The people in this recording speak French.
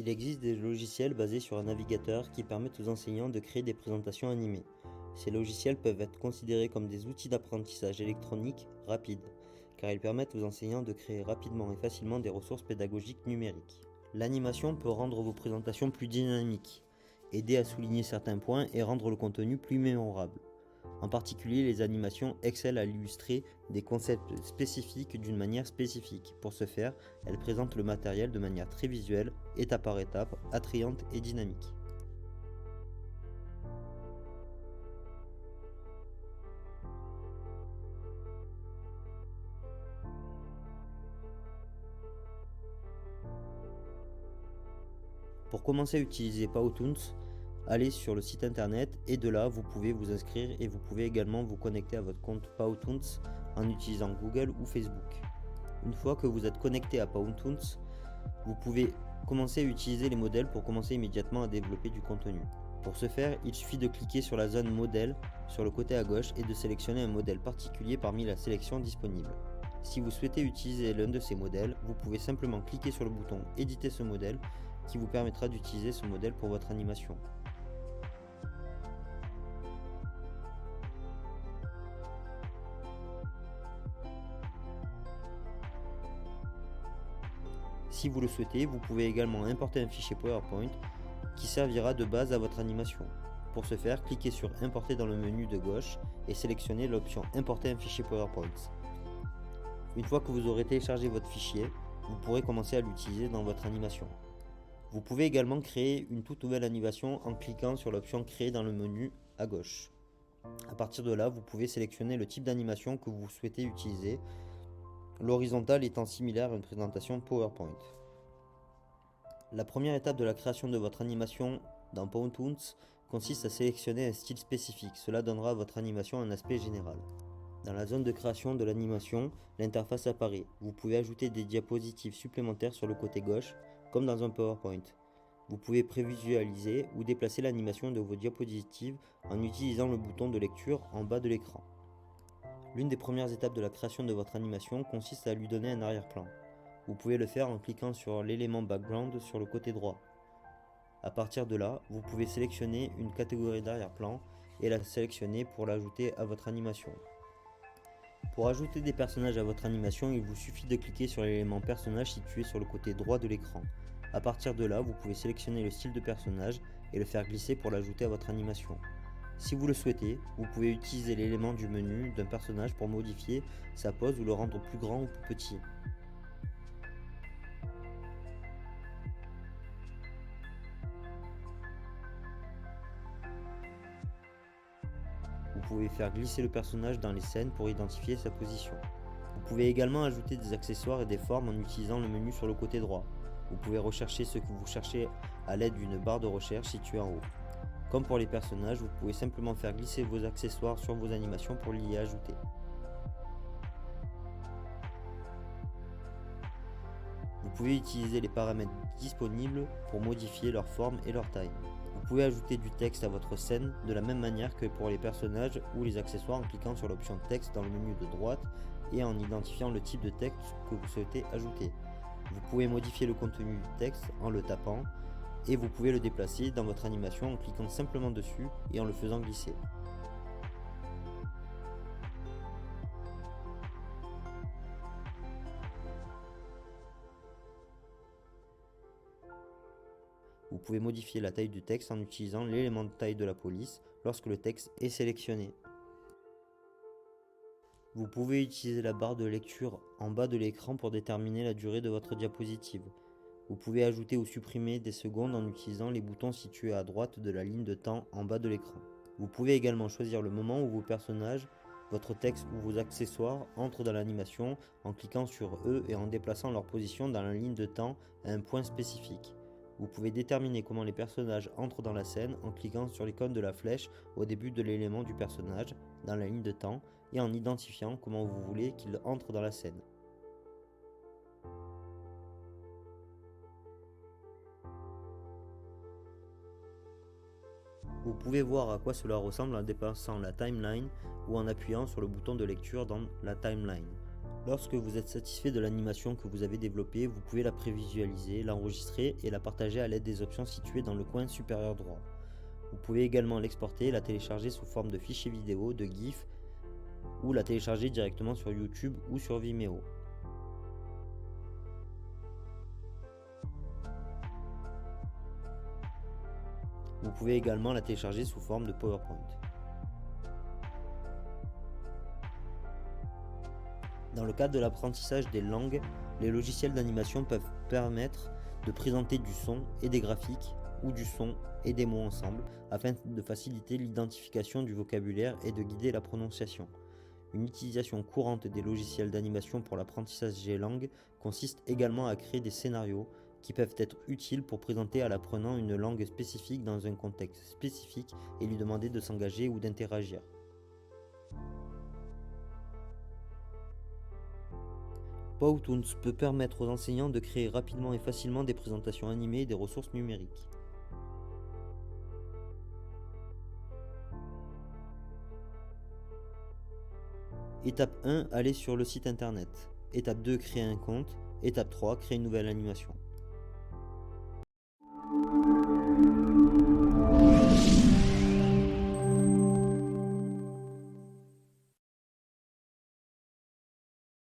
Il existe des logiciels basés sur un navigateur qui permettent aux enseignants de créer des présentations animées. Ces logiciels peuvent être considérés comme des outils d'apprentissage électronique rapides, car ils permettent aux enseignants de créer rapidement et facilement des ressources pédagogiques numériques. L'animation peut rendre vos présentations plus dynamiques, aider à souligner certains points et rendre le contenu plus mémorable. En particulier, les animations excellent à illustrer des concepts spécifiques d'une manière spécifique. Pour ce faire, elles présentent le matériel de manière très visuelle, étape par étape, attrayante et dynamique. Pour commencer à utiliser Powtoons, allez sur le site internet et de là vous pouvez vous inscrire et vous pouvez également vous connecter à votre compte Powtoons en utilisant Google ou Facebook. Une fois que vous êtes connecté à Powtoons, vous pouvez commencer à utiliser les modèles pour commencer immédiatement à développer du contenu. Pour ce faire, il suffit de cliquer sur la zone modèle sur le côté à gauche et de sélectionner un modèle particulier parmi la sélection disponible. Si vous souhaitez utiliser l'un de ces modèles, vous pouvez simplement cliquer sur le bouton éditer ce modèle qui vous permettra d'utiliser ce modèle pour votre animation. Si vous le souhaitez, vous pouvez également importer un fichier PowerPoint qui servira de base à votre animation. Pour ce faire, cliquez sur Importer dans le menu de gauche et sélectionnez l'option Importer un fichier PowerPoint. Une fois que vous aurez téléchargé votre fichier, vous pourrez commencer à l'utiliser dans votre animation. Vous pouvez également créer une toute nouvelle animation en cliquant sur l'option Créer dans le menu à gauche. À partir de là, vous pouvez sélectionner le type d'animation que vous souhaitez utiliser, l'horizontale étant similaire à une présentation PowerPoint. La première étape de la création de votre animation dans Powtoons consiste à sélectionner un style spécifique. Cela donnera à votre animation un aspect général. Dans la zone de création de l'animation, l'interface apparaît. Vous pouvez ajouter des diapositives supplémentaires sur le côté gauche, comme dans un PowerPoint. Vous pouvez prévisualiser ou déplacer l'animation de vos diapositives en utilisant le bouton de lecture en bas de l'écran. L'une des premières étapes de la création de votre animation consiste à lui donner un arrière-plan. Vous pouvez le faire en cliquant sur l'élément background sur le côté droit. À partir de là, vous pouvez sélectionner une catégorie d'arrière-plan et la sélectionner pour l'ajouter à votre animation. Pour ajouter des personnages à votre animation, il vous suffit de cliquer sur l'élément personnage situé sur le côté droit de l'écran. À partir de là, vous pouvez sélectionner le style de personnage et le faire glisser pour l'ajouter à votre animation. Si vous le souhaitez, vous pouvez utiliser l'élément du menu d'un personnage pour modifier sa pose ou le rendre plus grand ou plus petit. Vous pouvez faire glisser le personnage dans les scènes pour identifier sa position. Vous pouvez également ajouter des accessoires et des formes en utilisant le menu sur le côté droit. Vous pouvez rechercher ce que vous cherchez à l'aide d'une barre de recherche située en haut. Comme pour les personnages, vous pouvez simplement faire glisser vos accessoires sur vos animations pour l'y ajouter. Vous pouvez utiliser les paramètres disponibles pour modifier leur forme et leur taille. Vous pouvez ajouter du texte à votre scène de la même manière que pour les personnages ou les accessoires en cliquant sur l'option texte dans le menu de droite et en identifiant le type de texte que vous souhaitez ajouter. Vous pouvez modifier le contenu du texte en le tapant et vous pouvez le déplacer dans votre animation en cliquant simplement dessus et en le faisant glisser. Vous pouvez modifier la taille du texte en utilisant l'élément de taille de la police lorsque le texte est sélectionné. Vous pouvez utiliser la barre de lecture en bas de l'écran pour déterminer la durée de votre diapositive. Vous pouvez ajouter ou supprimer des secondes en utilisant les boutons situés à droite de la ligne de temps en bas de l'écran. Vous pouvez également choisir le moment où vos personnages, votre texte ou vos accessoires entrent dans l'animation en cliquant sur eux et en déplaçant leur position dans la ligne de temps à un point spécifique. Vous pouvez déterminer comment les personnages entrent dans la scène en cliquant sur l'icône de la flèche au début de l'élément du personnage dans la ligne de temps et en identifiant comment vous voulez qu'il entre dans la scène. Vous pouvez voir à quoi cela ressemble en déplaçant la timeline ou en appuyant sur le bouton de lecture dans la timeline. Lorsque vous êtes satisfait de l'animation que vous avez développée, vous pouvez la prévisualiser, l'enregistrer et la partager à l'aide des options situées dans le coin supérieur droit. Vous pouvez également l'exporter et la télécharger sous forme de fichier vidéo, de GIF ou la télécharger directement sur YouTube ou sur Vimeo. Vous pouvez également la télécharger sous forme de PowerPoint. Dans le cadre de l'apprentissage des langues, les logiciels d'animation peuvent permettre de présenter du son et des graphiques ou du son et des mots ensemble afin de faciliter l'identification du vocabulaire et de guider la prononciation. Une utilisation courante des logiciels d'animation pour l'apprentissage des langues consiste également à créer des scénarios qui peuvent être utiles pour présenter à l'apprenant une langue spécifique dans un contexte spécifique et lui demander de s'engager ou d'interagir. Powtoons peut permettre aux enseignants de créer rapidement et facilement des présentations animées et des ressources numériques. Étape 1, aller sur le site internet. Étape 2, créer un compte. Étape 3, créer une nouvelle animation.